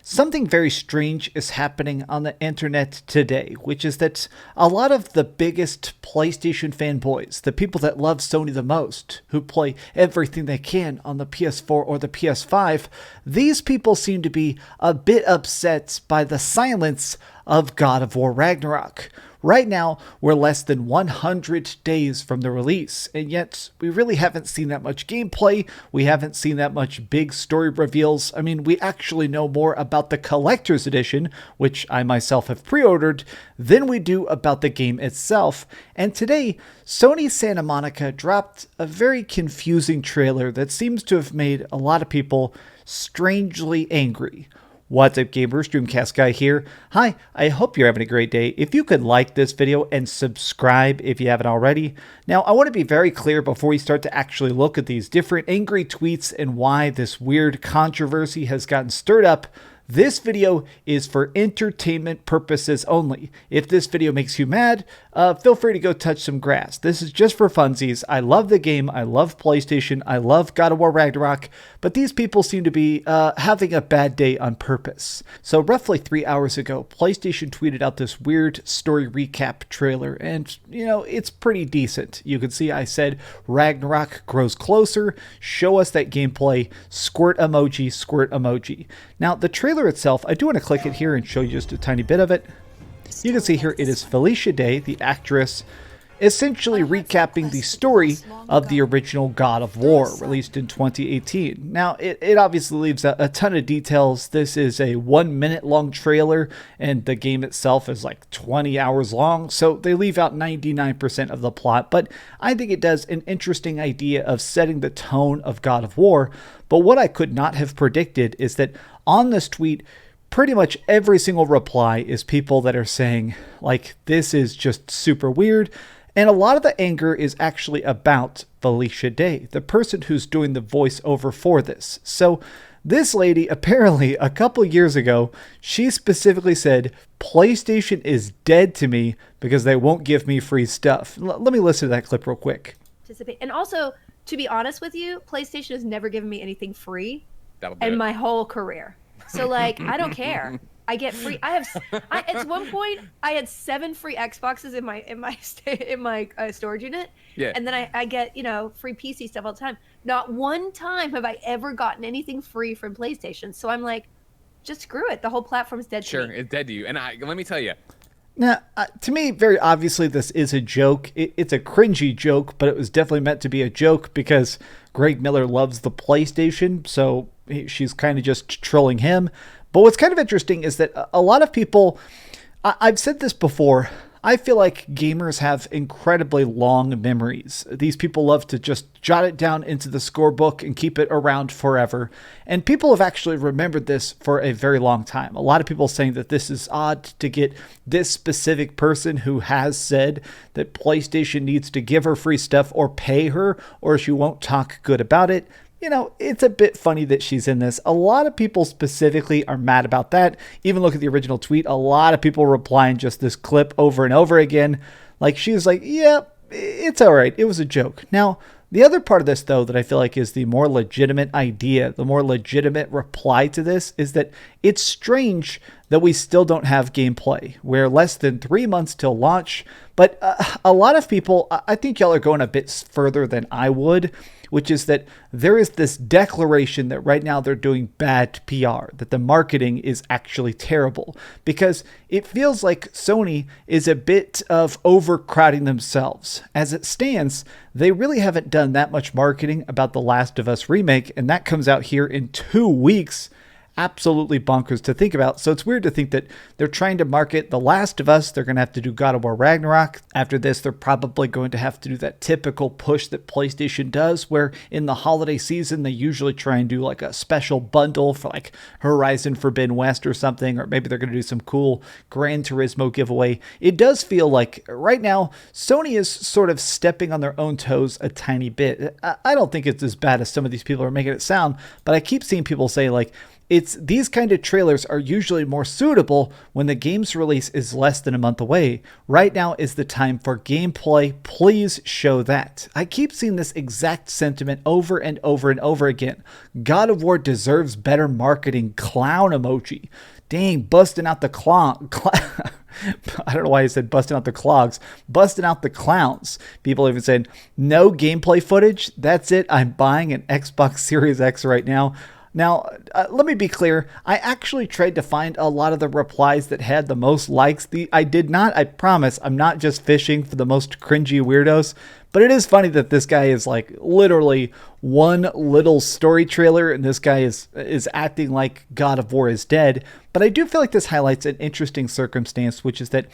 Something very strange is happening on the internet today, which is that a lot of the biggest PlayStation fanboys, the people that love Sony the most, who play everything they can on the PS4 or the PS5, these people seem to be a bit upset by the silence of God of War Ragnarok. Right now, we're less than 100 days from the release, and yet we really haven't seen that much gameplay. We haven't seen that much big story reveals. I mean, we actually know more about the collector's edition, which I myself have pre-ordered, than we do about the game itself. And today, Sony Santa Monica dropped a very confusing trailer that seems to have made a lot of people strangely angry. What's up, gamers? DreamcastGuy here. Hi, I hope you're having a great day. If you could like this video and subscribe if you haven't already. Now, I want to be very clear before we start to actually look at these different angry tweets and why this weird controversy has gotten stirred up. This video is for entertainment purposes only. If this video makes you mad, feel free to go touch some grass. This is just for funsies. I love the game. I love PlayStation. I love God of War Ragnarok. But these people seem to be having a bad day on purpose. So roughly 3 hours ago, PlayStation tweeted out this weird story recap trailer. And, you know, it's pretty decent. You can see I said Ragnarok grows closer. Show us that gameplay. Squirt emoji, squirt emoji. Now, the trailer itself, I do want to click it here and show you just a tiny bit of it. You can see here it is Felicia Day, the actress, essentially recapping the story of the original God of War, released in 2018. Now, it obviously leaves a ton of details. This is a 1 minute long trailer, and the game itself is like 20 hours long, so they leave out 99% of the plot, but I think it does an interesting idea of setting the tone of God of War. But what I could not have predicted is that on this tweet, pretty much every single reply is people that are saying, like, this is just super weird. And a lot of the anger is actually about Felicia Day, the person who's doing the voiceover for this. So this lady, apparently a couple years ago, she specifically said, PlayStation is dead to me because they won't give me free stuff. Let me listen to that clip real quick. And also, to be honest with you, PlayStation has never given me anything free in my whole career. So, like, I don't care. I get free. At one point, I had 7 free Xboxes in my storage unit. Yeah. And then I get, you know, free PC stuff all the time. Not one time have I ever gotten anything free from PlayStation. So I'm like, just screw it. The whole platform's dead to me. Sure, it's dead to you. And let me tell you. Now, to me, very obviously, this is a joke. It's a cringy joke, but it was definitely meant to be a joke because Greg Miller loves the PlayStation, so she's kind of just trolling him. But what's kind of interesting is that a lot of people, I've said this before, I feel like gamers have incredibly long memories. These people love to just jot it down into the scorebook and keep it around forever. And people have actually remembered this for a very long time. A lot of people saying that this is odd to get this specific person who has said that PlayStation needs to give her free stuff or pay her or she won't talk good about it. You know, it's a bit funny that she's in this. A lot of people specifically are mad about that. Even look at the original tweet. A lot of people replying just this clip over and over again. Like, she was like, yeah, it's all right. It was a joke. Now, the other part of this, though, that I feel like is the more legitimate idea, the more legitimate reply to this is that it's strange that we still don't have gameplay. We're less than 3 months till launch. But a lot of people, I think y'all are going a bit further than I would, which is that there is this declaration that right now they're doing bad PR, that the marketing is actually terrible, because it feels like Sony is a bit of overcrowding themselves. As it stands, they really haven't done that much marketing about The Last of Us remake, and that comes out here in 2 weeks. Absolutely bonkers to think about. So it's weird to think that they're trying to market The Last of Us. They're going to have to do God of War Ragnarok. After this, they're probably going to have to do that typical push that PlayStation does, where in the holiday season, they usually try and do like a special bundle for like Horizon Forbidden West or something, or maybe they're going to do some cool Gran Turismo giveaway. It does feel like right now, Sony is sort of stepping on their own toes a tiny bit. I don't think it's as bad as some of these people are making it sound, but I keep seeing people say like, It's these kind of trailers are usually more suitable when the game's release is less than a month away. Right now is the time for gameplay. Please show that. I keep seeing this exact sentiment over and over and over again. God of War deserves better marketing. Clown emoji. Dang, busting out the I don't know why I said busting out the clogs. Busting out the clowns. People even said, no gameplay footage. That's it. I'm buying an Xbox Series X right now. Now, let me be clear. I actually tried to find a lot of the replies that had the most likes. I did not, I promise, I'm not just fishing for the most cringy weirdos. But it is funny that this guy is like literally one little story trailer and this guy is acting like God of War is dead. But I do feel like this highlights an interesting circumstance, which is that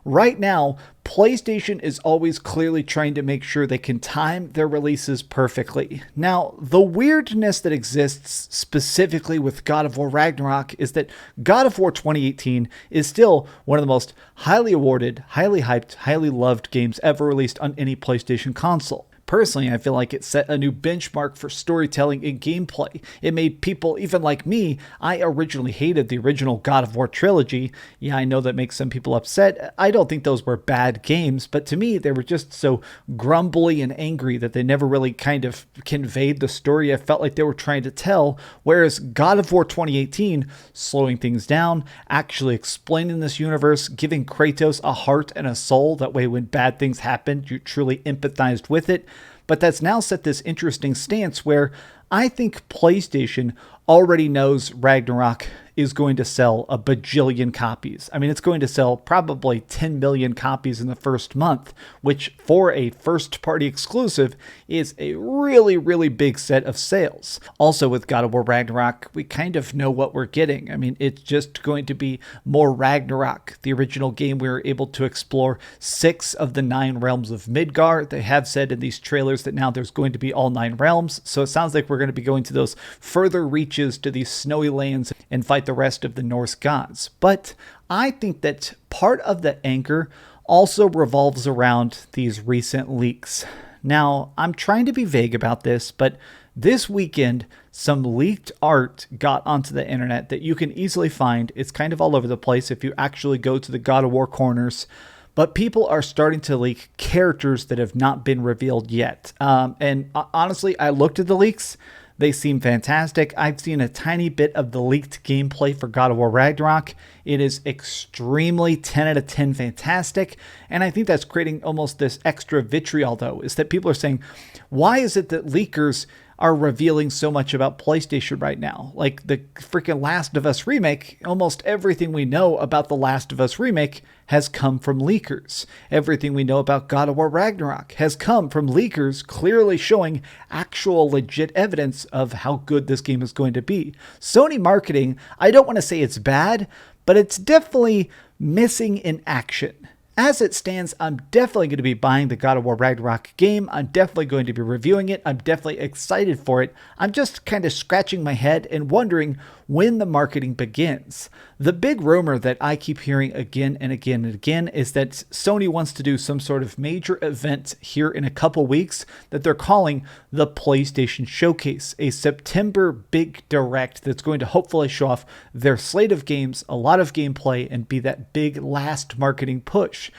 right now, PlayStation is always clearly trying to make sure they can time their releases perfectly. Now, the weirdness that exists specifically with God of War Ragnarok is that God of War 2018 is still one of the most highly awarded, highly hyped, highly loved games ever released on any PlayStation console. Personally, I feel like it set a new benchmark for storytelling and gameplay. It made people, even like me, I originally hated the original God of War trilogy. Yeah, I know that makes some people upset. I don't think those were bad games, but to me, they were just so grumbly and angry that they never really kind of conveyed the story I felt like they were trying to tell. Whereas God of War 2018, slowing things down, actually explaining this universe, giving Kratos a heart and a soul. That way, when bad things happened, you truly empathized with it. But that's now set this interesting stance where I think PlayStation already knows Ragnarok is going to sell a bajillion copies. I mean, it's going to sell probably 10 million copies in the first month, which for a first-party exclusive is a really, really big set of sales. Also, with God of War Ragnarok, we kind of know what we're getting. I mean, it's just going to be more Ragnarok. The original game, we were able to explore 6 of the 9 realms of Midgard. They have said in these trailers that now there's going to be all 9 realms, so it sounds like we're going to be going to those further reaches to these snowy lands and fight the rest of the Norse gods. But I think that part of the anchor also revolves around these recent leaks. Now, I'm trying to be vague about this, but this weekend, some leaked art got onto the internet that you can easily find. It's kind of all over the place if you actually go to the God of War corners. But people are starting to leak characters that have not been revealed yet. And honestly, I looked at the leaks. They seem fantastic. I've seen a tiny bit of the leaked gameplay for God of War Ragnarok. It is extremely 10 out of 10 fantastic. And I think that's creating almost this extra vitriol, though, is that people are saying, why is it that leakers are revealing so much about PlayStation right now? Like the freaking Last of Us remake, almost everything we know about the Last of Us remake has come from leakers. Everything we know about God of War Ragnarok has come from leakers clearly showing actual legit evidence of how good this game is going to be. Sony marketing, I don't want to say it's bad, but it's definitely missing in action. As it stands, I'm definitely going to be buying the God of War Ragnarok game. I'm definitely going to be reviewing it. I'm definitely excited for it. I'm just kind of scratching my head and wondering when the marketing begins. The big rumor that I keep hearing again and again and again is that Sony wants to do some sort of major event here in a couple weeks that they're calling the PlayStation Showcase, a September big direct that's going to hopefully show off their slate of games, a lot of gameplay, and be that big last marketing push.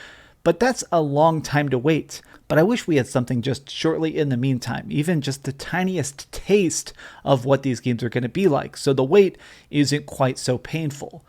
But that's a long time to wait. But I wish we had something just shortly in the meantime, even just the tiniest taste of what these games are going to be like, so the wait isn't quite so painful.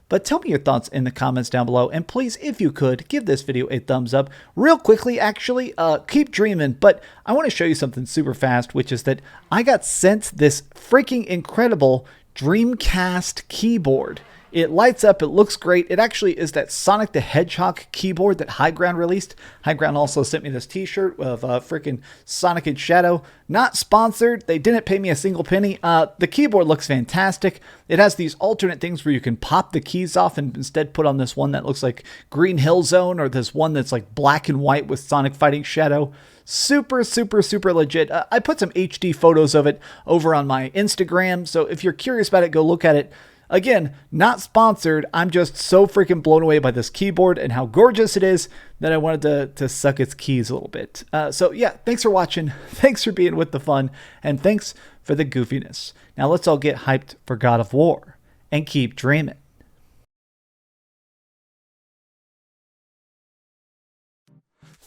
But tell me your thoughts in the comments down below, and please, if you could, give this video a thumbs up. Real quickly, actually, keep dreaming, but I want to show you something super fast, which is that I got sent this freaking incredible Dreamcast keyboard. It lights up, it looks great. It actually is that Sonic the Hedgehog keyboard that High Ground released. High Ground also sent me this t-shirt of freaking Sonic and Shadow. Not sponsored. They didn't pay me a single penny. The keyboard looks fantastic. It has these alternate things where you can pop the keys off and instead put on this one that looks like Green Hill Zone, or this one that's like black and white with Sonic fighting Shadow. Super, super, super legit. I put some HD photos of it over on my Instagram, so if you're curious about it, go look at it. Again, not sponsored. I'm just so freaking blown away by this keyboard and how gorgeous it is that I wanted to suck its keys a little bit. So yeah, thanks for watching. Thanks for being with the fun. And thanks for the goofiness. Now let's all get hyped for God of War and keep dreaming.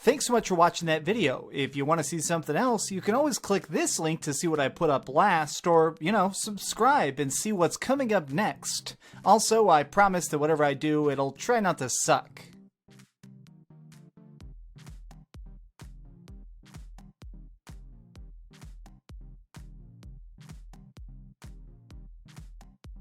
Thanks so much for watching that video. If you want to see something else, you can always click this link to see what I put up last, or, subscribe and see what's coming up next. Also, I promise that whatever I do, it'll try not to suck.